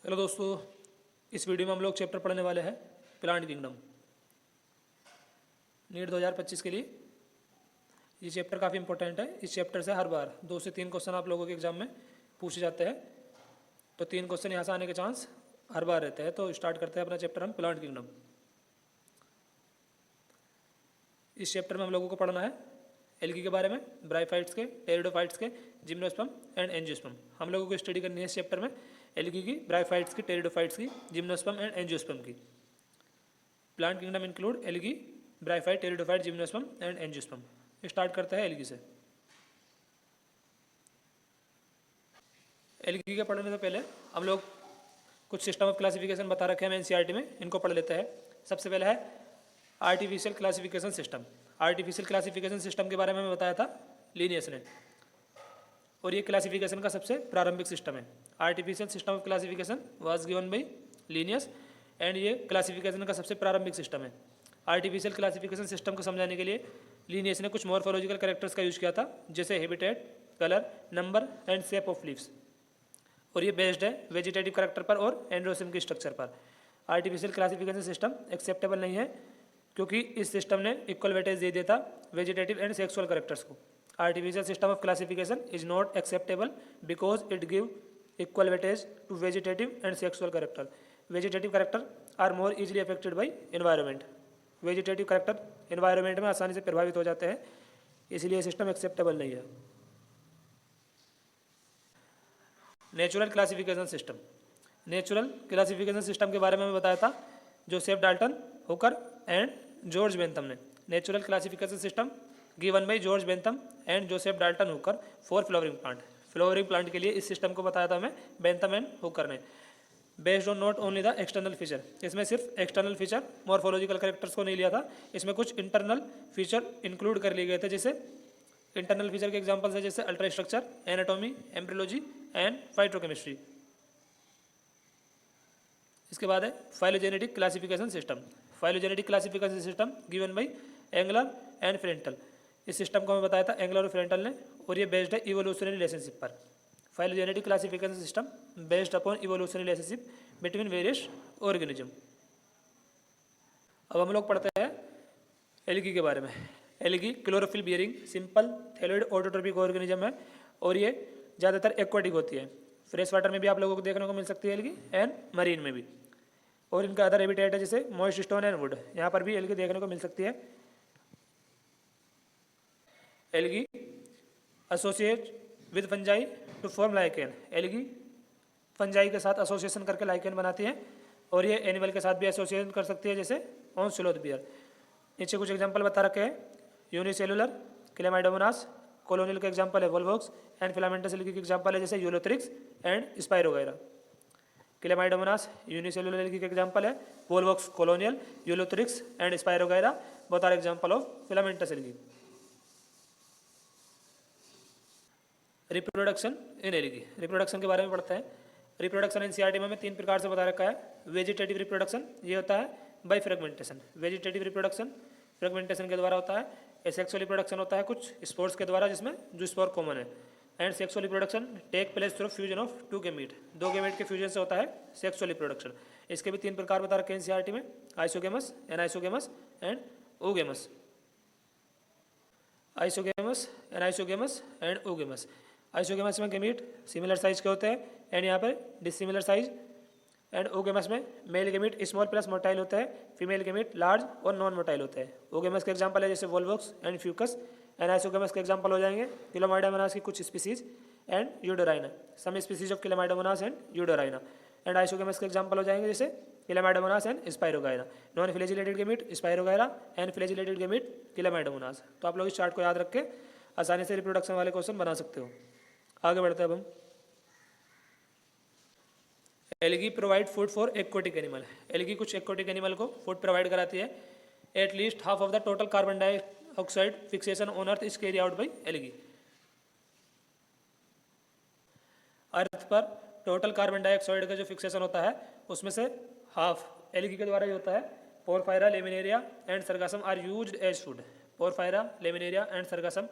Hello दोस्तों, इस video में हम लोग चैप्टर पढ़ने वाले हैं प्लांट किंगडम नीट 2025 के लिए। ये चैप्टर काफ़ी इंपॉर्टेंट है। इस चैप्टर से हर बार 2 से 3 क्वेश्चन आप लोगों के एग्जाम में पूछे जाते हैं, तो 3 क्वेश्चन यहाँ से आने के चांस हर बार रहते हैं। तो स्टार्ट करते हैं अपना चैप्टर हम प्लांट किंगडम। इस चैप्टर में हम लोगों को पढ़ना है एल्गी के बारे में, ब्रायोफाइट्स के, टेरिडोफाइट्स के, जिम्नोस्पर्म एंड एंजियोस्पर्म। हम लोगों को स्टडी करनी है इस चैप्टर में एल्गी की, ब्रायोफाइट्स की, टेरिडोफाइट्स की, जिम्नोस्पर्म एंड एंजियोस्पर्म की। Plant kingdom include algae, bryophyte, pteridophyte, gymnosperm and angiosperm. Start करते हैं एल्गी से। एल्गी के पढ़ने से पहले हम लोग कुछ सिस्टम ऑफ क्लासिफिकेशन बता रखे हैं एनसीईआरटी में, इनको पढ़ लेते हैं। सबसे पहले है artificial classification system. Artificial classification system के बारे में हमें बताया था लीनियस ने, और ये क्लासिफिकेशन का सबसे प्रारंभिक सिस्टम है। Artificial system of classification was given by Linnaeus and ये क्लासिफिकेशन का सबसे प्रारंभिक सिस्टम है। आर्टिफिशियल क्लासिफिकेशन सिस्टम को समझाने के लिए लीनियस ने कुछ मॉर्फोलॉजिकल कैरेक्टर्स का यूज किया था, जैसे habitat, colour, number and shape of leaves, और ये बेस्ड है वेजिटेटिव कैरेक्टर पर और एंड्रोसिम के स्ट्रक्चर पर। आर्टिफिशियल क्लासिफिकेशन सिस्टम एक्सेप्टेबल नहीं है क्योंकि इस सिस्टम ने इक्वल वेटेज दे दिया था वेजिटेटिव एंड सेक्सुअल कैरेक्टर्स को। Artificial system of classification is not acceptable because it give equal weightage to vegetative and sexual character. Vegetative character are more easily affected by environment. Vegetative character environment में आसानी से प्रभावित हो जाते हैं, इसलिए system acceptable नहीं है। Natural classification system. Natural classification system के बारे में बताया था Joseph Dalton, Hooker and George Bentham ने। Natural classification system given by George Bentham and Joseph Dalton Hooker for flowering plant. Flowering plant के लिए इस सिस्टम को बताया था हमें बेंथम एंड हुकर ने। Based on not only the external feature, इसमें सिर्फ एक्सटर्नल फीचर मॉर्फोलॉजिकल कैरेक्टर्स को नहीं लिया था, इसमें कुछ इंटरनल फीचर इंक्लूड कर लिए गए थे। जैसे इंटरनल फीचर के एग्जांपल्स है जैसे ultra structure, anatomy, embryology and phytochemistry. इसके बाद है phylogenetic classification system. Phylogenetic classification system given by Engler and Prantl. इस सिस्टम को हमें बताया था एंगलर और फ्रेंटल ने, और ये बेस्ड है इवोल्यूशनरी रिलेशनशिप पर। Phylogenetic classification system based upon evolutionary relationship between various organism. अब हम लोग पढ़ते हैं एल्गी के बारे में। Algae chlorophyll bearing simple thalloid autotrophic organism है, और ये ज़्यादातर एक्वाटिक होती है। फ्रेश वाटर में भी आप लोगों को देखने को मिल सकती है एल्गी, एंड मरीन में भी। और इनका अदर हैबिटेट है जैसे मॉइस्ट स्टोन एंड वुड, यहाँ पर भी एल्गी देखने को मिल सकती है। Algae associate with fungi to form lichen. Algae fungi के साथ एसोसिएशन करके लाइकेन बनाती है, और ये एनिमल के साथ भी एसोसिएशन कर सकती है जैसे ऑन स्लोथ बियर। नीचे कुछ एग्जांपल बता रखे हैं यूनिसेलुलर क्लेमाइडोमोनास, कॉलोनियल का एग्जांपल है वोल्वोक्स, एंड फिलामेंटस एल्गी के एग्जांपल है जैसे Ulothrix and Spirogyra. Chlamydomonas unicellular algae के एग्जांपल है, Volvox colonial, Ulothrix and Spirogyra both are example of filamentous algae. Reproduction in algae. Reproduction के बारे में पढ़ते हैं। रिप्रोडक्शन एनसीईआरटी में हमें 3 प्रकार से बता रखा है। वेजिटेटिव रिप्रोडक्शन, ये होता है by fragmentation. Vegetative reproduction fragmentation के द्वारा होता है। एसेक्सुअल रिप्रोडक्शन होता है कुछ स्पोर्स के द्वारा जिसमें जो स्पोर कॉमन है। And sexual reproduction take place through fusion of 2 gamete, 2 gamete के फ्यूजन से होता है सेक्सुअल रिप्रोडक्शन। इसके भी 3 प्रकार बता रखे हैं एनसीईआरटी में, isogamous, anisogamous and oogamous. Isogamous, anisogamous and oogamous. Isogamous में गैमीट सिमिलर साइज के होते हैं, एंड यहाँ पर डिसिमिलर साइज। एंड ओगेमस में male gamete small plus motile होता है, फीमेल गैमीट लार्ज और नॉन मोटाइल होता है। ओगेमस के एग्जांपल है जैसे Volvox and Fucus. And isogamous के एग्जांपल हो जाएंगे क्लेमाइडोमोनास की कुछ species and Eudorina, some species of Chlamydomonas and Eudorina. And isogamous के एग्जांपल हो जाएंगे जैसे Chlamydomonas and Spirogyra. Non flagellated gamete Spirogyra and flagellated gamete Chlamydomonas. तो आप लोग इस चार्ट को याद रख के आसानी से रिप्रोडक्शन वाले क्वेश्चन बना सकते हो। आगे बढ़ते हैं अब हम। Algae provide food for aquatic animal. Algae कुछ एक्वाटिक एनिमल को फूड प्रोवाइड कराती है। At least half of the total carbon dioxide fixation on earth is carry out by algae. Earth पर टोटल कार्बन डाइऑक्साइड का जो fixation होता है उसमें से हाफ एल्गी के द्वारा ही होता है। Porphyra, Laminaria and Sargassum are used as food. Porphyra, Laminaria and Sargassum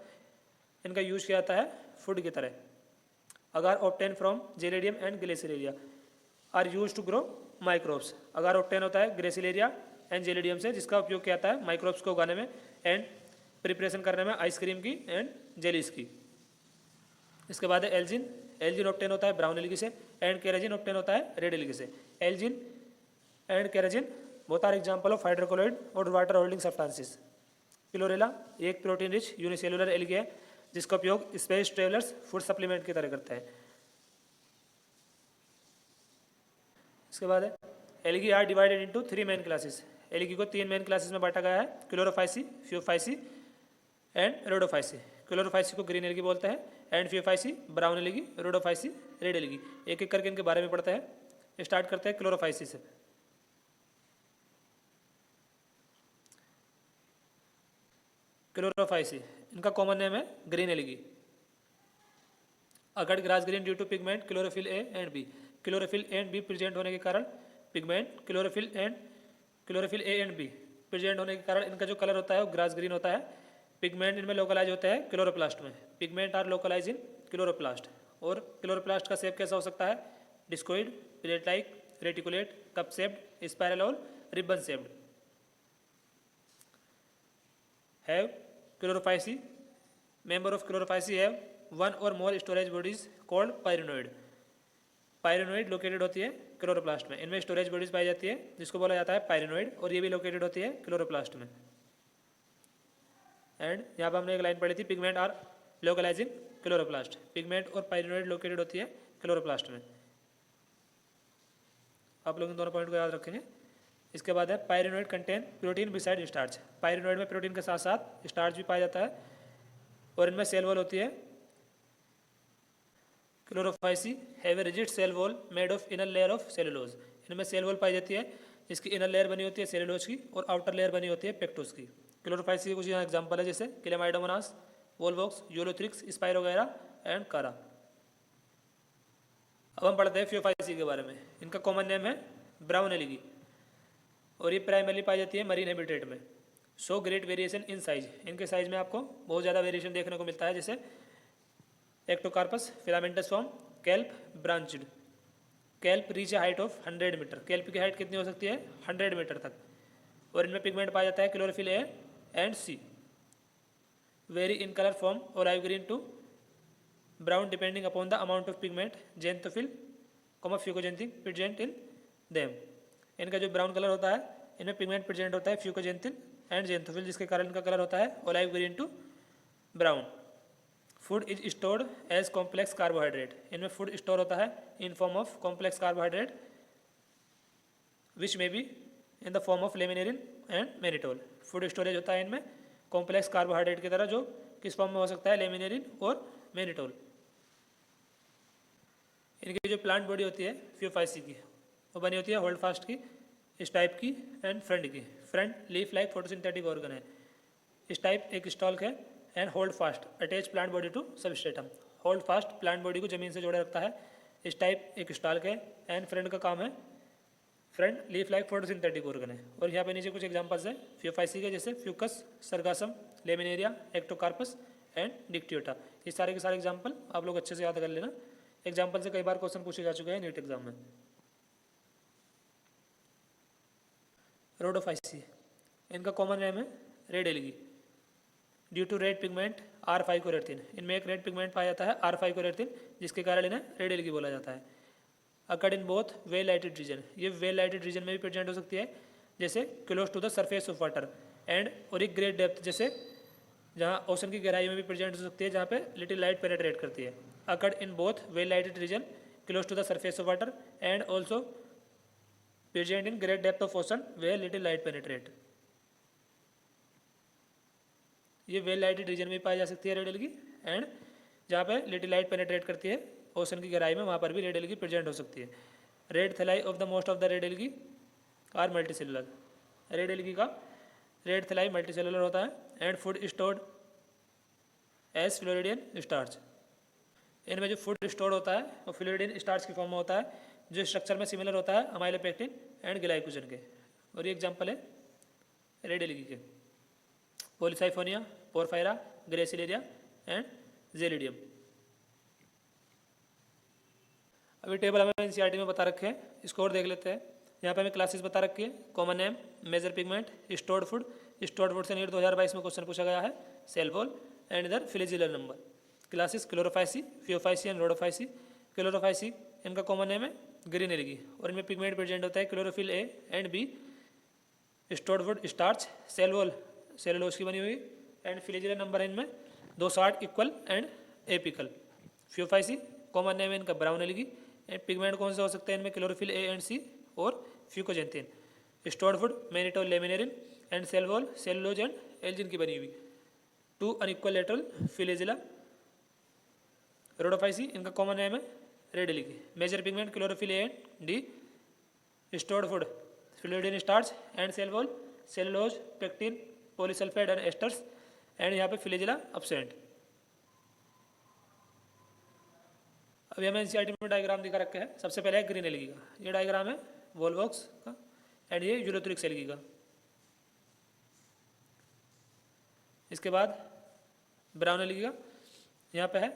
इनका यूज किया जाता है फूड की तरह। Agar obtain from Gelidium and Gracilaria. Are use to grow microbes. Agar obtain होता है ग्रेसिलेरिया एंड जेलिडियम से, जिसका उपयोग किया जाता है माइक्रोब्स को उगाने में एंड प्रिपरेशन करने में आइसक्रीम की एंड जेलीस की। इसके बाद है एल्जिन। एल्जिन ऑक्टेन होता है ब्राउन एल्गी से एंड केराजिन ऑक्टेन होता है रेड एल्गी से। Algin and carrageen both are example of hydrocolloid और वाटर होल्डिंग सब्सटेंसेस। क्लोरेला एक प्रोटीन रिच यूनिसेलुलर एल्गी है जिसका उपयोग स्पेस ट्रेवलर्स फूड सप्लीमेंट की तरह करता है। इसके बाद है algae are divided into 3 main classes. Algae को 3 मेन क्लासेस में बांटा गया है, Chlorophyceae, Phaeophyceae and Rhodophyceae. Chlorophyceae को ग्रीन एल्गी बोलते हैं and Phaeophyceae brown algae, Rhodophyceae red algae. एक एक करके इनके बारे में पढ़ते हैं। स्टार्ट करते हैं क्लोरोफाइसी से। क्लोरोफाइसी इनका कॉमन नेम है ग्रीन एल्गी। अगड़ grass green due to pigment chlorophyll a and b. Chlorophyll a and b present होने के कारण pigment chlorophyll a and b present होने के कारण इनका जो कलर होता है वो ग्रास ग्रीन होता है। पिगमेंट इनमें लोकलाइज होता है क्लोरोप्लास्ट में। Pigment are localize in chloroplast. और क्लोरोप्लास्ट का शेप कैसा हो सकता है? Discoid, plate like, reticulate, cup shaped, spiral और ribbon shaped. Have Chlorophyceae, member of Chlorophyceae have one or more storage bodies called pyrenoid. Pyrenoid located होती है chloroplast में। इनमें स्टोरेज बॉडीज पाई जाती है जिसको बोला जाता है पायरिनोइड, और ये भी लोकेटेड होती है क्लोरोप्लास्ट में। एंड यहाँ पर हमने एक लाइन पढ़ी थी, pigment are localize in chloroplast. Pigment और पायरिनोइड लोकेटेड होती है क्लोरोप्लास्ट में। आप लोग इन दोनों पॉइंट को याद रखेंगे। इसके बाद है पायरिनोइड कंटेन प्रोटीन बिसाइड स्टार्च। पायरिनोइड में प्रोटीन के साथ साथ स्टार्च भी पाया जाता है और इनमें सेल वॉल होती है। Chlorophyceae have a rigid cell wall made of inner layer of cellulose. इनमें सेल वॉल पाई जाती है जिसकी इनर लेयर बनी होती है सेलुलोज की और आउटर लेयर बनी होती है पेक्टोस की। क्लोरोफाइसी के कुछ यहाँ एग्जाम्पल है जैसे क्लेमाइडोमोनास, वोल्वॉक्स, यूलोथ्रिक्स, स्पाइरोगैरा एंड कारा। अब हम पढ़ते हैं फ्यूफाइसी के बारे में। इनका कॉमन नेम है ब्राउन एल्गी और ये प्राइमरली पाई जाती है मरीन हैबिटेट में। So great variation in size. इनके साइज में आपको बहुत ज़्यादा वेरिएशन देखने को मिलता है, जैसे Ectocarpus, filamentous form, kelp, branched. Kelp reach a height of 100 metre. Kelp की हाइट कितनी हो सकती है? 100 मीटर तक। और इनमें पिगमेंट पाया जाता है chlorophyll a and c. Vary in colour from olive green to brown depending upon the amount of pigment xanthophyll fucoxanthin present in them. इनका जो ब्राउन कलर होता है इनमें पिगमेंट प्रेजेंट होता है फ्यूकोजेंथिन एंड जेंथोफिल, जिसके कारण इनका कलर होता है olive green to brown. Food is stored as complex carbohydrate. इनमें फूड स्टोर होता है in form of complex carbohydrate which may be in the form of laminarin and mannitol. Food storage होता है इनमें कॉम्प्लेक्स कार्बोहाइड्रेट की तरह, जो किस फॉर्म में हो सकता है? लेमिनेरिन और मेनिटोल। इनकी जो प्लांट बॉडी होती है फ्यूफाइसी की, वो बनी होती है होल्ड फास्ट की, इस टाइप की एंड फ्रंट की। Frond leaf like photosynthetic organ है। इस टाइप एक स्टॉल्क है and holdfast attach plant body to substratum. Holdfast plant body को जमीन से जोड़े रखता है। इस टाइप एक स्टॉल्क है एंड फ्रंट का काम है, front leaf like photosynthetic organ है। और यहाँ पे नीचे कुछ एग्जांपल्स है फ्यूफाइसी के, जैसे Fucus, sargassum, laminaria, Ectocarpus and Dictyota. ये सारे के सारे एग्जाम्पल आप लोग अच्छे से याद कर लेना। एग्जाम्पल से कई बार क्वेश्चन पूछे जा चुके हैं नीट एग्जाम में। रोडोफाइसी, इनका कॉमन नेम है red algae due to red pigment are phycoerythrin. इनमें एक रेड पिगमेंट पाया जाता है आर फाइकोरेथिन, जिसके कारण इन्हें रेड एल्गी बोला जाता है। Occurred in both well lighted region. ये वेल लाइटेड रीजन में भी प्रेजेंट हो सकती है, जैसे close to the surface of water and और एक ग्रेट डेप्थ, जैसे जहाँ ओशन की गहराई में भी प्रेजेंट हो सकती है, जहाँ पे लिटिल लाइट पेनेट्रेट करती है। Occurred in both well lighted region close to the surface of water and also present in great depth of ocean where little light penetrate. ये वेल लाइटेड रीजन में पाई जा सकती है रेड एल्गी, एंड जहाँ पे लिटिल लाइट पेनेट्रेट करती है ओशन की गहराई में, वहाँ पर भी रेड एल्गी प्रेजेंट हो सकती है। Red thalli of the most of the red algae are multicellular. Red algae का रेड थैलाई मल्टीसेलुलर होता है and food stored as floridean starch. इनमें जो फूड स्टोर होता है वो फ्लोरिडियन स्टार्च की फॉर्म में होता है, जो स्ट्रक्चर में सिमिलर होता है अमाइलोपेक्टिन एंड ग्लाइकोजन के। और ये एग्जाम्पल है रेड एल्गी के, Polysiphonia, porphyra, gracilaria and gelidium. अभी टेबल हमें एनसीईआरटी में बता रखे हैं, इसको और देख लेते हैं। यहाँ पे हमें क्लासेस बता रखी है, common name, major pigment, stored food से नीट 2022 में क्वेश्चन पूछा गया है, सेल वॉल एंड इधर flagellar number. Classes Chlorophyceae, Phaeophyceae and Rhodophyceae. Chlorophyceae इनका कॉमन नेम है ग्रीन एल्गी और इनमें पिगमेंट प्रेजेंट होता है chlorophyll a and b. Stored food starch, cell wall cellulose की बनी हुई एंड फ्लैजेलर नंबर है इनमें 260 equal and apical. Phaeophyceae common name है इनका ब्राउन एल्गी एंड पिगमेंट कौन से हो सकते हैं इनमें क्लोरोफिल ए एंड सी और fucoxanthin. Stored food mannitol laminarin and cell wall cellulose and algin की बनी हुई। 2 अनइक्वल लेटरल फिलेजिला। रोडोफाइसी इनका कॉमन नेम है red algae. Major pigment chlorophyll a and d. Stored food floridean starch and cell wall cellulose pectin polysulphide and esters and यहाँ पे फिलेजिला absent. अभी हमें NCERT में डायग्राम दिखा रखा है। सबसे पहले है ग्रीन एल्गी का, ये डायग्राम है वोल्वॉक्स का एंड ये यूरोथ्रिक्स एल्गी का। इसके बाद ब्राउन एल्गी का, यहाँ पे है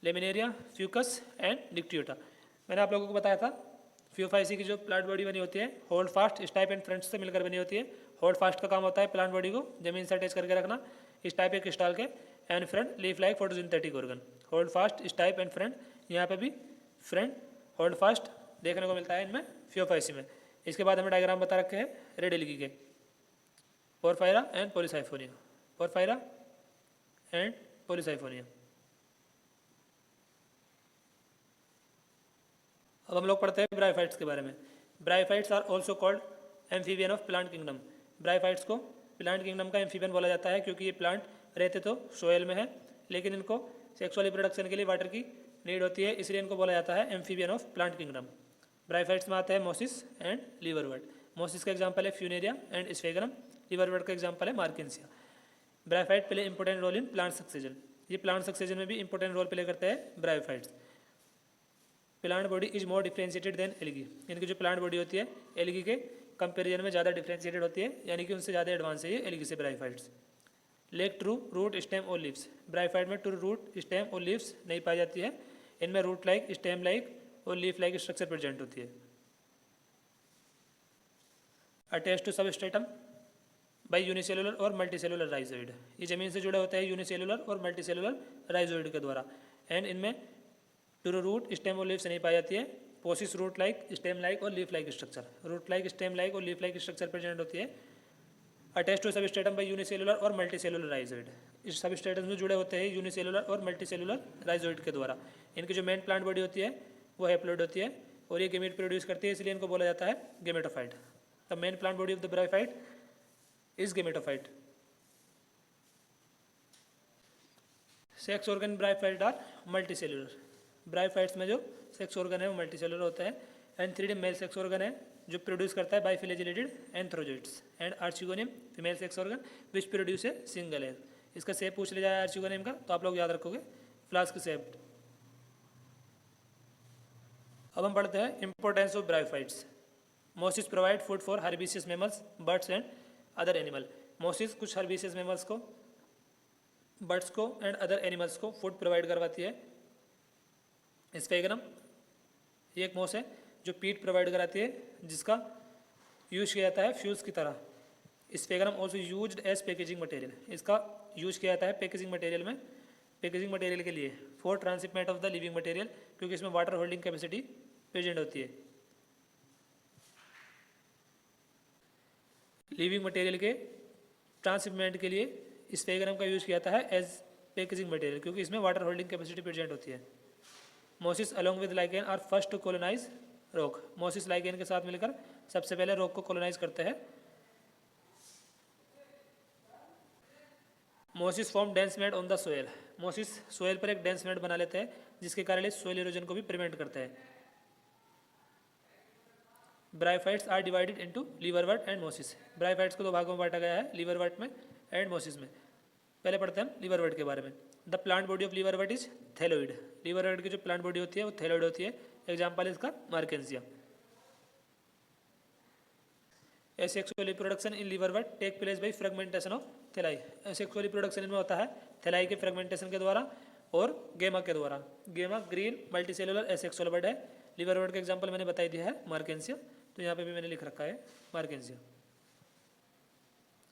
लेमिनेरिया फ्यूकस एंड डिक्टियोटा। मैंने आप लोगों को बताया था फियोफाइसी की जो प्लांट बॉडी बनी होती है hold fast stipe and front से मिलकर बनी होती है। होल्ड फास्ट का काम होता है प्लांट बॉडी को जमीन से अटैच करके रखना, स्टाइप एक क्रिस्टल के and front leaf like photosynthetic organ. Hold fast stipe and front, यहाँ पे भी फ्रंट होल्ड फास्ट देखने को मिलता है इनमें फियोफाइसी में। इसके बाद हमें डायग्राम बता रखे हैं रेड एल्गी के, Porphyra and Polysiphonia. Porphyra and Polysiphonia. अब हम लोग पढ़ते हैं ब्रायोफाइट्स के बारे में। Bryophytes are also called amphibian of plant kingdom. Bryophytes को प्लांट किंगडम का एम्फीबियन बोला जाता है क्योंकि ये प्लांट रहते तो सोयल में है लेकिन इनको सेक्सुअल रिप्रोडक्शन के लिए वाटर की नीड होती है, इसलिए इनको बोला जाता है amphibian of plant kingdom. Bryophytes में आते हैं मोसिस एंड लीवरवर्ट। मोसिस का एग्जाम्पल है फ्यूनेरिया एंड स्फेगनम। लीवरवर्ट का एग्जाम्पल है Marchantia. Bryophyte play important role in plant succession. ये प्लांट सक्सेशन में भी इंपॉर्टेंट रोल प्ले करते हैं bryophytes. Plant body is more differentiated than algae. इनकी जो प्लांट बॉडी होती है एल्गी के कंपेरिजन में ज़्यादा डिफ्रेंशिएटेड होती है, यानी कि उनसे ज़्यादा एडवांस है ये एल्गी से bryophytes. Lack true root stem और लीव्स। ब्रायोफाइट में ट्रू रूट स्टेम और लीव्स नहीं पाई जाती है। इनमें रूट लाइक स्टेम लाइक और लीफ लाइक स्ट्रक्चर प्रेजेंट होती है। Attach to substratum by unicellular और मल्टीसेलुलर राइजोइड। ये जमीन से जुड़े होते हैं यूनिसेलुलर और मल्टीसेलुलर राइजोइड के द्वारा एंड इनमें ट्रू रूट स्टेम और लीफ से नहीं पाई जाती है। पोसिस रूट लाइक स्टेम लाइक और leaf like structure, root like stem like और लीफ लाइक स्ट्रक्चर प्रेजेंट होती है। Attach to substratum by unicellular और मल्टीसेलुलर राइजोइड। इस सबस्ट्रेटम में जुड़े होते हैं यूनिसेलुलर और मल्टीसेलुलर राइजोइड के द्वारा। इनकी जो मेन प्लांट बॉडी होती है वो हैप्लॉइड होती है और ये गेमेट प्रोड्यूस करती है, इसलिए इनको बोला जाता है gametophyte. The main plant body of the bryophyte is gametophyte. Sex organ bryophyte are multicellular. Bryophytes में जो सेक्स ऑर्गन है वो मल्टीसेलुलर होता है and 3D mail sex organ है जो प्रोड्यूस करता है by flagellated antherozoids and archegonium female sex organ which produce a single egg. इसका शेप पूछ लिया जाए आर्चिगोनियम का तो आप लोग याद रखोगे फ्लास्क शेप। अब हम पढ़ते हैं importance of bryophytes. Mosses provide food for herbaceous mammals, birds and other animal. Mosses कुछ हर्बिशियस मैमल्स को, बर्ड्स को एंड अदर एनिमल्स को फूड प्रोवाइड करवाती है। स्फेगनम ये एक मोस है जो पीट प्रोवाइड कराती है जिसका यूज किया जाता है फ्यूज की तरह। Sphagnum also used as packaging material. इसका यूज किया जाता है पैकेजिंग मटेरियल में, पैकेजिंग मटेरियल के लिए for transhipment of the living material, क्योंकि इसमें वाटर होल्डिंग कैपेसिटी प्रेजेंट होती है। लिविंग मटेरियल के ट्रांसशिपमेंट के लिए स्फेगनम का यूज किया जाता है एज पैकेजिंग मटेरियल, क्योंकि इसमें वाटर होल्डिंग कैपेसिटी प्रेजेंट होती है। Mosses along with lichen are first to colonise rock. Mosses lichen के साथ मिलकर सबसे पहले रॉक को कोलोनाइज करते हैं। Mosses form dense mat on the soil. Mosses soil पर एक डेंस मेड बना लेते हैं जिसके कारण इस सोयल इरोजन को भी प्रिवेंट करते हैं। Bryophytes are divided into liverwort and mosses. Bryophytes को दो भागों में बांटा गया है, लीवरवर्ट में एंड मोसिस में। पहले पढ़ते हैं लीवरवर्ट के बारे में। The plant body of liverwort is thalloid. Liverwort की जो प्लांट बॉडी होती है वो थैलोइड होती है। एग्जाम्पल है इसका Marchantia. Asexual reproduction in liverwort take place by fragmentation of thalli. Asexual reproduction इनमें होता है थैलाई के फ्रेगमेंटेशन के द्वारा और गेमा के द्वारा। गेमा ग्रीन मल्टीसेलुलर एसेक्सुअल बर्ड है। लिवरवर्ट का एग्जाम्पल मैंने बता दिया है मार्केंसिया, तो यहाँ पे भी मैंने लिख रखा है मार्केंसिया।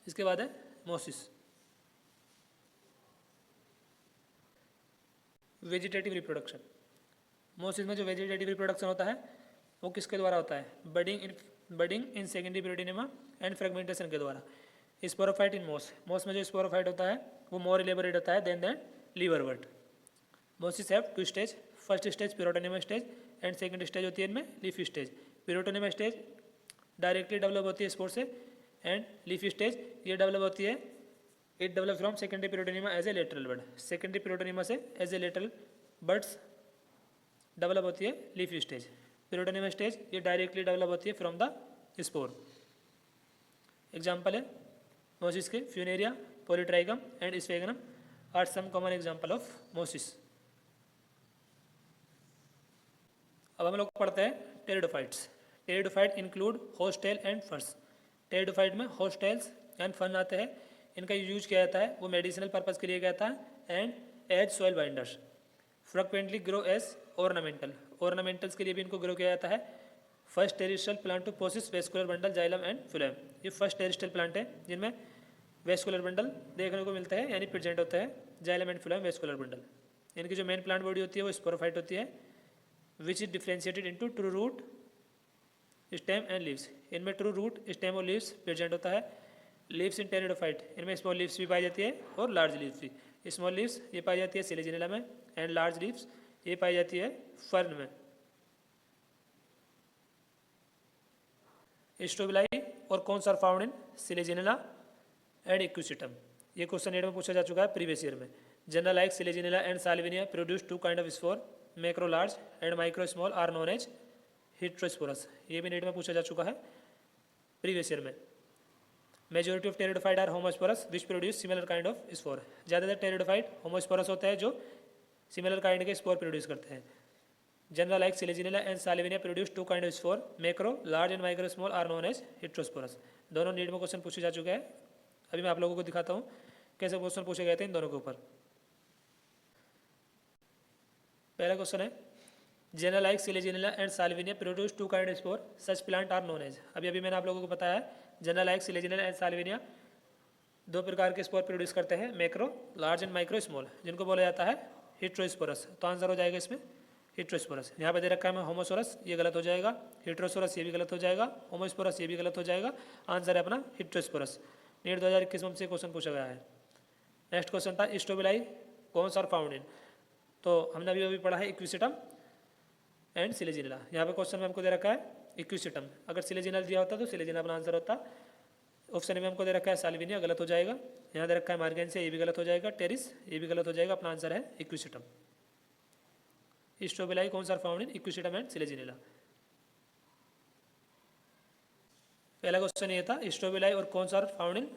इसके बाद है मोसिस। Vegetative reproduction. मोसिस में जो वेजिटेटिव रिप्रोडक्शन होता है वो किसके द्वारा होता है? Budding in secondary protonema and fragmentation के द्वारा। स्पोरोफाइट इन मोस में जो स्पोरोफाइट होता है वो मोर इलेबोरेट होता है than liverwort. Mosses have 2 stage. First stage protonema stage and second stage होती है इनमें leafy stage. Protonema stage directly develop होती है स्पोर से एंड लीफी स्टेज ये डेवलप होती है, it develop from secondary protonema as a lateral bud. Secondary protonema से as a lateral buds develop होती है लीफी स्टेज। पेरोटोनियम स्टेज ये डायरेक्टली डेवलप होती है फ्रॉम द स्पोर। एग्जाम्पल है मोसिस के Funaria, Polytrichum and Sphagnum are some common example of mosses. अब हम लोग पढ़ते हैं pteridophytes. Pteridophyte include horsetails and ferns. Pteridophyte में होस्टेल्स एंड फन आते हैं। इनका यूज किया जाता है वो मेडिसिनल पर्पज़ के लिए किया जाता है and as soil binders. Frequently grow as ornamental. Ornamentals के लिए भी इनको ग्रो किया जाता है। First terrestrial plant to possess vascular bundle xylem and phloem. ये फर्स्ट टेरिस्ट्रियल प्लांट है जिनमें वेस्कुलर बंडल देखने को मिलता है यानी प्रेजेंट होता है, xylem and film vascular bundle. इनकी जो मेन प्लांट बॉडी होती है वो स्पोरोफाइट होती है which is differentiated into true root, stem and leaves. इनमें ट्रू रूट, स्टेम और लीव्स प्रेजेंट होता है। लीव्स इन टेरिडोफाइट इनमें स्मॉल लीव्स भी पाई जाती है और लार्ज लीव्स भी। स्मॉल लीव्स ये पाई जाती है सिलेजिनेला में एंड लार्ज लीव्स ये पाई जाती है फर्न में। Strobili or cones are found in Selaginella and Equisetum. ये क्वेश्चन 8 में पूछा जा चुका है प्रीवियस ईयर में। Genera like Selaginella and Salvinia produce 2 kind of spore, macro large and micro small are known as heterosporous. ये भी 8 में पूछा जा चुका है प्रीवियस ईयर में। Majority of pteridophyte are homosporous which produce similar kind of spore. ज़्यादातर pteridophyte homosporous होते हैं जो सिमिलर काइंड के स्पोर प्रोड्यूस करते हैं। Genera like Selaginella and Salvinia produce 2 kind of spore, macro large and micro small are known as heterosporous. दोनों NEET में question पूछे जा चुके हैं। अभी मैं आप लोगों को दिखाता हूँ कैसे क्वेश्चन पूछे गए थे इन दोनों के ऊपर। पहला क्वेश्चन है general like Selaginella and Salvinia produce 2 kind of spore, such plant are known as. अभी मैंने आप लोगों को बताया है general like Selaginella and Salvinia 2 प्रकार के स्पोर प्रोड्यूस करते हैं, macro large and micro small, जिनको बोला जाता है हिट्रोस्पोरस। तो आंसर हो जाएगा इसमें हिट्रोस्पोरस। यहाँ पे दे रखा है होमोसोरस, ये गलत हो जाएगा। हिट्रोसोरस ये भी गलत हो जाएगा। होमोस्पोरस ये भी गलत हो जाएगा। आंसर है अपना हिट्रोस्पोरस। नीट 2021 में से क्वेश्चन पूछा गया है। नेक्स्ट क्वेश्चन था strobili cones are found in. तो हमने अभी पढ़ा है इक्विसिटम एंड सिलेजिनेला। यहाँ पे क्वेश्चन में हमको दे रखा है इक्विसिटम। अगर सिलेजिनल दिया होता तो सिलेजिना अपना आंसर होता। ऑप्शन में हमको दे रखा है साल्विनिया, गलत हो जाएगा। यहाँ दे रखा है मार्गेंसिया, ये भी गलत हो जाएगा। टेरिस ये भी गलत हो जाएगा। अपना आंसर है Equisetum. Strobili cones are found in Equisetum and Selaginella. पहला क्वेश्चन ये था strobili or cones are found in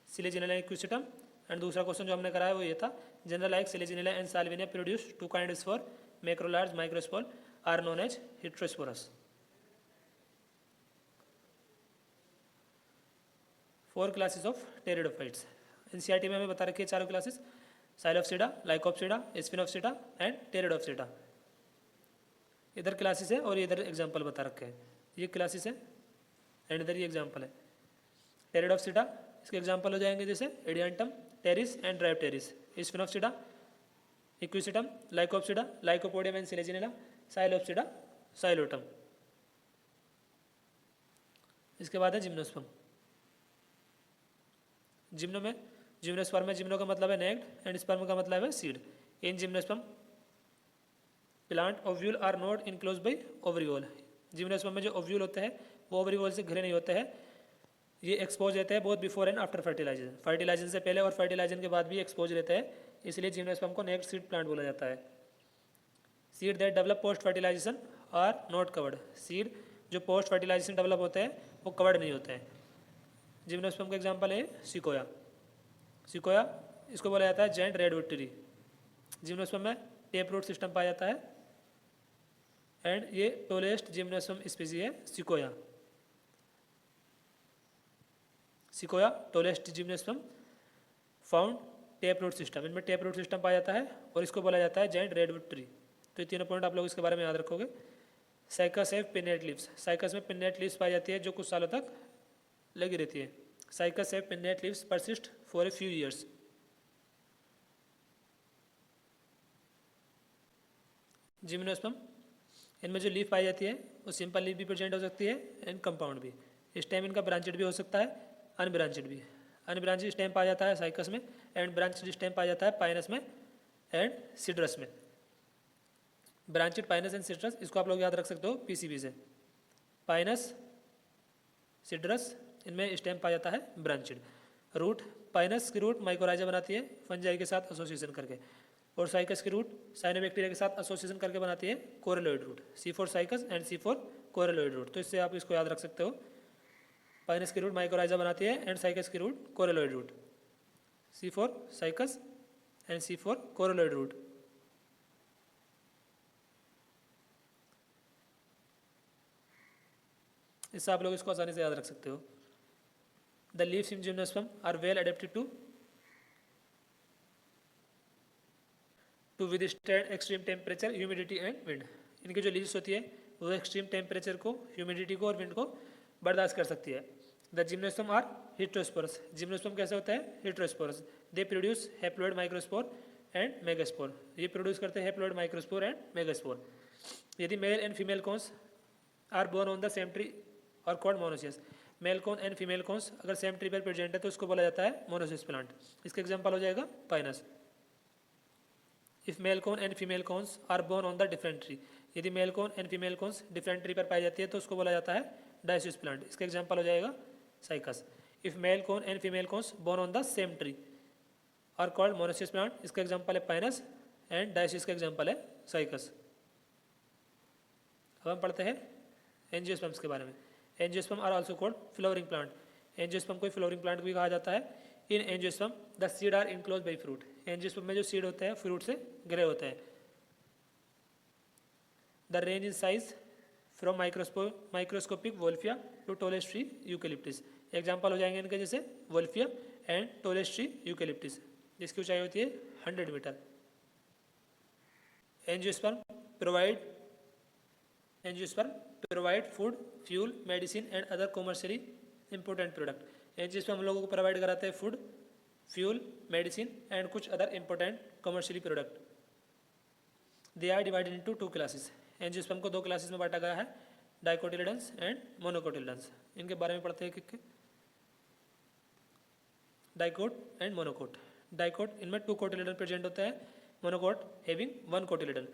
Selaginella Equisetum. And दूसरा क्वेश्चन जो हमने कराया वो ये था genera like Selaginella and Salvinia produce 2 kind of spore, macro large micro small are known as heterosporous. 4 classes of pteridophytes. NCERT में हमें बता रखी है 4 classes, Psilopsida, Lycopsida, Sphenopsida and Pteropsida. इधर क्लासेस है और इधर एग्जाम्पल बता रखे हैं। ये क्लासेस है एंड इधर ये एग्जाम्पल है। टेरिडोप्सिडा इसके एग्जाम्पल हो जाएंगे जैसे Adiantum, Pteris and Dryopteris. Sphenopsida, Equisetum, Lycopsida, Lycopodium and Selaginella, Psilopsida, Psilotum. इसके बाद है जिम्नोस्पर्म। जिम्नो में जिम्नोस्पर्म में जिम्नो का मतलब है नेक्ड एंड स्पर्म का मतलब है seed. In gymnosperm plant ovule are not enclose by ovary wall. जिम्नोस्पर्म में जो ओव्यूल होते हैं वो ओवरीओल से घिरे नहीं होते हैं। ये एक्सपोज रहते हैं both before and after fertilization. Fertilization से पहले और फर्टिलाइजेशन के बाद भी एक्सपोज रहते हैं, इसलिए जिम्नोस्पर्म को नेक्ड सीड प्लांट बोला जाता है। Seed that develop post fertilization are not covered. Seed जो पोस्ट फर्टिलाइजेशन डेवलप होते हैं वो कवर्ड नहीं होते हैं। जिम्नोस्पर्म का एग्जाम्पल है सिकोया। सिकोया इसको बोला जाता है जेंट रेडवुड ट्री। जिम्नोस्पर्म में टेप रूट सिस्टम पाया जाता है एंड ये टोलेस्ट जिम्नोस्पर्म स्पीसी है sequoia. Sequoia, tallest gymnosperm, found tap root system. इनमें टेप रूट सिस्टम पाया जाता है और इसको बोला जाता है जायंट रेडवुड ट्री। तो ये तीनों पॉइंट आप लोग इसके बारे में याद रखोगे। Cycas have pennate leaves. Cycas में पिन्नेट लीव्स पाई जाती है जो कुछ सालों तक लगी रहती है। Cycas have pennate leaves persist for a few years. Gymnosperm, इनमें जो लीफ पाई जाती है वो सिंपल लीफ भी प्रेजेंट हो सकती है एंड कंपाउंड भी। स्टेम इनका ब्रांचेड भी हो सकता है, अनब्रांचेड भी। अनब्रांचेड स्टेम पाया जाता है साइकस में एंड ब्रांचेड स्टेम पाया जाता है पाइनस में एंड सिट्रस में। ब्रांचेड, पाइनस एंड सिट्रस, इसको आप लोग याद रख सकते हो पीसीबी से। पाइनस, सिट्रस, इनमें स्टेम पाया जाता है ब्रांचेड। रूट, पाइनस की रूट माइकोराइजा बनाती है फंजाई के साथ एसोसिएशन करके, और साइकस की रूट साइनोबैक्टीरिया के साथ एसोसिएशन करके बनाती है coralloid root. C4 cycas and C4 coralloid root. तो इससे आप इसको याद रख सकते हो। पाइनस की रूट माइकोराइजा बनाती है एंड साइकस की root coralloid root. C4 cycas and C4 coralloid root. इससे आप लोग इसको आसानी से याद रख सकते हो। The leaves in gymnosperm are well adapted to withstand extreme temperature, humidity and wind. इनकी जो लीव्स होती है वो एक्सट्रीम टेम्परेचर को, ह्यूमिडिटी को और विंड को बर्दाश्त कर सकती है। The gymnosperm are heterosporous. Gymnosperm कैसे होता है? Heterosporous. They produce haploid microspore and megaspore. ये प्रोड्यूस करते हैं हैप्लॉइड माइक्रोस्पोर एंड मेगास्पोर। यदि male and female cones are borne on the same tree are called monoecious. Male cone and female cones अगर same tree पर present है तो उसको बोला जाता है मोनोसियस प्लांट। इसका एग्जाम्पल हो जाएगा Pinus. If male cone and female cones are borne on the different tree. यदि male cone and female cones different tree पर पाई जाती है तो उसको बोला जाता है डायसिस प्लांट। इसका एग्जाम्पल हो जाएगा cycas. If male cone and female cones borne on the same tree are called monoecious plant. इसका एग्जाम्पल है पाइनस एंड डायसिस का एग्जाम्पल है साइकस। अब हम पढ़ते हैं एंजियोस्पर्म्स के बारे में। Angiosperm are also called flowering plant. Angiosperm को फ्लावरिंग प्लांट भी कहा जाता है। In angiosperm the seed are enclose by fruit. Angiosperm में जो सीड होते हैं फ्रूट से घिरे होते हैं। The range in size from microscopic wolffia to tallest tree eucalyptus. Example हो जाएंगे इनके जैसे wolffia and tallest tree eucalyptus, जिसकी ऊंचाई होती है 100 meter. Angiosperm provide food, fuel, medicine and other commercially important product. Angiosperm हम लोगों को प्रोवाइड कराते हैं फूड, फ्यूल, मेडिसिन एंड कुछ other important commercially product. They are divided into 2 classes. Angiosperm को 2 क्लासेस में बांटा गया है, डाइकोटिलेडन्स एंड मोनोकोटिलेडन्स। इनके बारे में पढ़ते हैं। Dicot and monocot. डाइकोट, इनमें 2 कोटिलेडन प्रेजेंट होता है। Monocot having 1 cotyledon.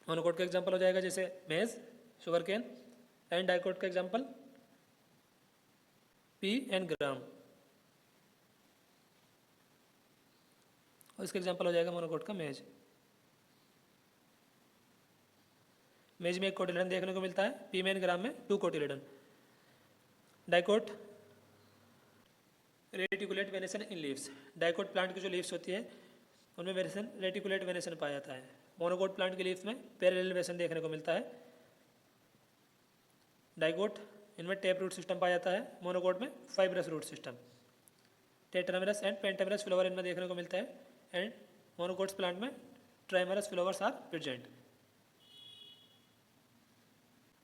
मोनोकोट का एग्जांपल हो जाएगा जैसे मेज, शुगर केन एंड डाइकोट का एग्जांपल पी एंड ग्राम। और इसका एग्जांपल हो जाएगा मोनोकोट का मेज। मेज में 1 कोटिलेडन देखने को मिलता है, पी में एंड ग्राम में 2 cotyledon. Dicot reticulate venation in leaves. Dicot plant की जो लीव्स होती है उनमें वेनेसन, रेटिकुलेट वेनेसन पाया जाता है। मोनोकोट प्लांट की लीव्स में पैरेलल वेनेसन देखने को मिलता है। डाइकोट, इनमें टेप रूट सिस्टम पाया जाता है। मोनोकोट में fibrous root system. Tetramerous and pentamerous flower इनमें देखने को मिलता है एंड मोनोकोट्स प्लांट में ट्राइमेरस फ्लावर्स आर प्रेजेंट।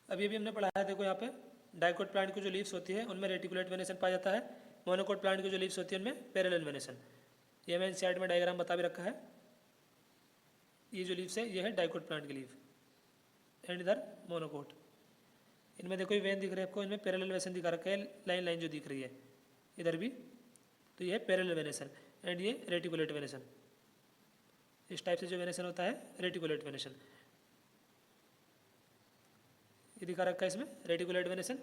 अभी हमने पढ़ाया, देखो यहाँ पे डाइकोट प्लांट की जो लीव्स होती है उनमें रेटिकुलेट वेनेसन पाया जाता है। मोनोकोट प्लांट की जो लीव्स होती है उनमें पैरेलल वेनेसन। ये मैंने साइड में डायग्राम बता भी रखा है। ये जो लीव्स है ये है डाइकोट प्लांट की लीव एंड इधर मोनोकोट। इनमें देखो ये वेन दिख रहे हैं आपको, इनमें पैरेलल वेनेसन दिखा रखा है, लाइन लाइन जो दिख रही है इधर भी, तो ये है पैरेलल वेनेसन एंड ये रेटिकुलेट वेनेसन। इस टाइप से जो वेनेसन होता है रेटिकुलेट वेनेसन। ये दिखा रखा है इसमें रेटिकुलेट वेनेसन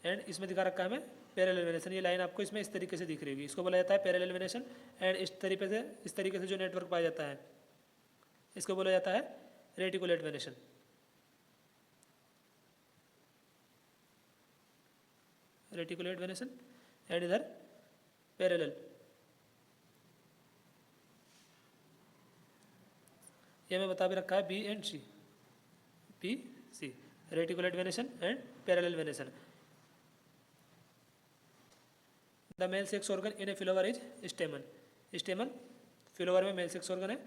एंड इसमें दिखा रखा है हमें पैरेलल वेनेसन। ये लाइन आपको इसमें इस तरीके से दिख रही होगी, इसको बोला जाता है पैरेलल वेनेसन। एंड इस तरीके से जो नेटवर्क पाया जाता है इसको बोला जाता है reticulate venation. Reticulate venation and इधर पैरेलल। ये मैं बता भी रखा है B and C, B C, reticulate venation and parallel venation. The male sex organ in a flower is stamen. Stamen flower में मेल सेक्स ऑर्गन है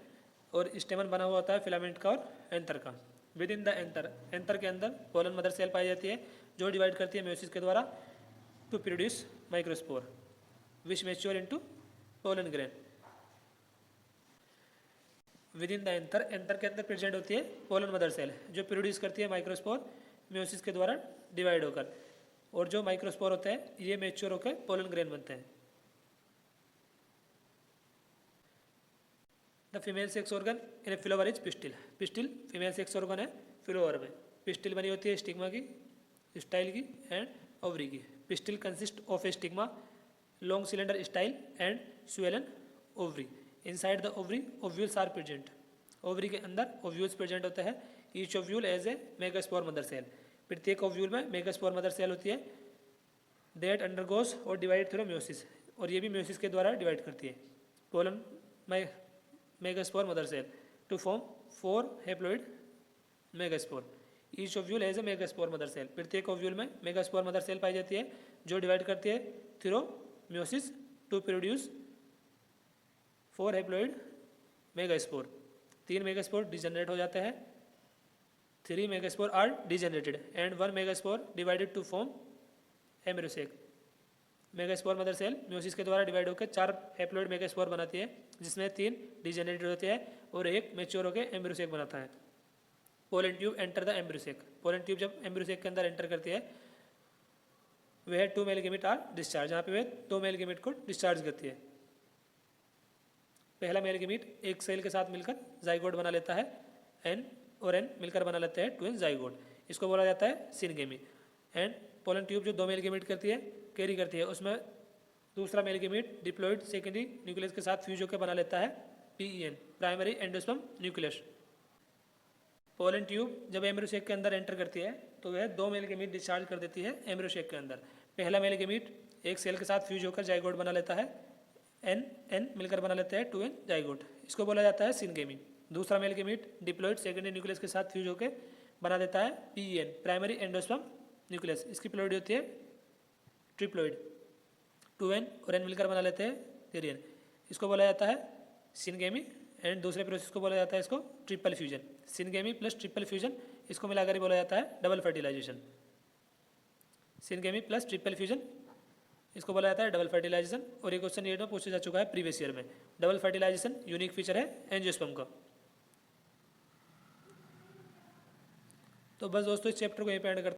और स्टेमन बना हुआ होता है फिलामेंट का और एंथर का। With in the anther, anther के अंदर पोलन मदर सेल पाई जाती है जो डिवाइड करती है मेयोसिस के द्वारा to produce microspore which mature into pollen grain. Within the anther, anther के अंदर प्रेजेंट होती है पोलन मदर सेल जो प्रोड्यूस करती है माइक्रोस्पोर मेयोसिस के द्वारा डिवाइड होकर, और जो माइक्रोस्पोर होते हैं ये मैच्योर होकर पोलन ग्रेन बनते हैं। The female sex organ in a flower is pistil. Pistil female sex organ है फ्लावर में। पिस्टिल बनी होती है स्टिग्मा की, स्टाइल की एंड ओवरी की। Pistil consist of a stigma, long cylinder style and swollen ovary. Inside the ovary ovules are present. Ovary के अंदर ओव्यूल्स प्रेजेंट होता है। Each ovule as a megaspore mother cell. प्रत्येक ovule में megaspore mother cell होती है that undergoes और divide through meiosis, और ये भी मेयोसिस के द्वारा डिवाइड करती है pollen megaspore mother cell to form 4 haploid megaspore. Each ovule as a megaspore mother cell. प्रत्येक ओव्यूल में मेगास्पोर मदर सेल पाई जाती है जो डिवाइड करती है through meiosis to produce 4 haploid megaspore. 3 megaspore degenerate हो जाते हैं, 3 megaspore are degenerated and 1 megaspore divided to form embryo sac. Megaspore mother cell meiosis के द्वारा डिवाइड होकर 4 हैप्लॉइड मेगास्पोर बनाती है जिसमें 3 डिजनरेटेड होते हैं और 1 मैच्योर होकर एम्ब्रियोसेक बनाता है। Pollen tube enter the embryo sac. Pollen tube जब एम्ब्रियोसेक के अंदर एंटर करती है वह 2 मेल गैमेट आर डिस्चार्ज, यहाँ पे वह 2 मेल गैमेट को डिस्चार्ज करती है। पहला मेल गैमेट एक सेल के साथ मिलकर जाइगोट बना लेता है, एन और एन मिलकर बना लेते हैं ट्विन जाइगोट। इसको बोला जाता है सिनगेमी। एंड पोलन ट्यूब जो 2 मेल गैमेट करती है कैरी करती है, उसमें दूसरा male gamete diploid secondary nucleus के साथ फ्यूज होकर बना लेता है PEN, primary endosperm nucleus. Pollen tube जब एम्ब्रियोसेक के अंदर एंटर करती है तो वह 2 मेल गैमेट डिस्चार्ज कर देती है एम्ब्रियोसेक के अंदर। पहला मेल गैमेट एक सेल के साथ फ्यूज होकर जाइगोट बना लेता है, एन मिलकर बना लेते हैं 2N जाइगोट। इसको बोला जाता है सिनगेमी। दूसरा male gamete diploid secondary nucleus के साथ फ्यूज होकर बना देता है PEN, प्राइमरी एंडोस्पर्म न्यूक्लियस। इसकी प्लॉइड होती है ट्रिप्लॉइड, 2N और N मिलकर बना लेते हैं 3N। इसको बोला जाता है सिनगेमी। एंड दूसरे प्रोसेस को बोला जाता है इसको triple fusion. Syngamy plus triple fusion, इसको मिलाकर ही बोला जाता है double fertilization. Syngamy plus triple fusion, इसको बोला जाता है डबल फर्टिलाइजेशन। और ये क्वेश्चन 8 में पूछा जा चुका है प्रीवियस ईयर में। डबल फर्टिलाइजेशन यूनिक फीचर है एंजियोस्पर्म का। तो बस दोस्तों इस चैप्टर को यहीं पे एंड करते हैं।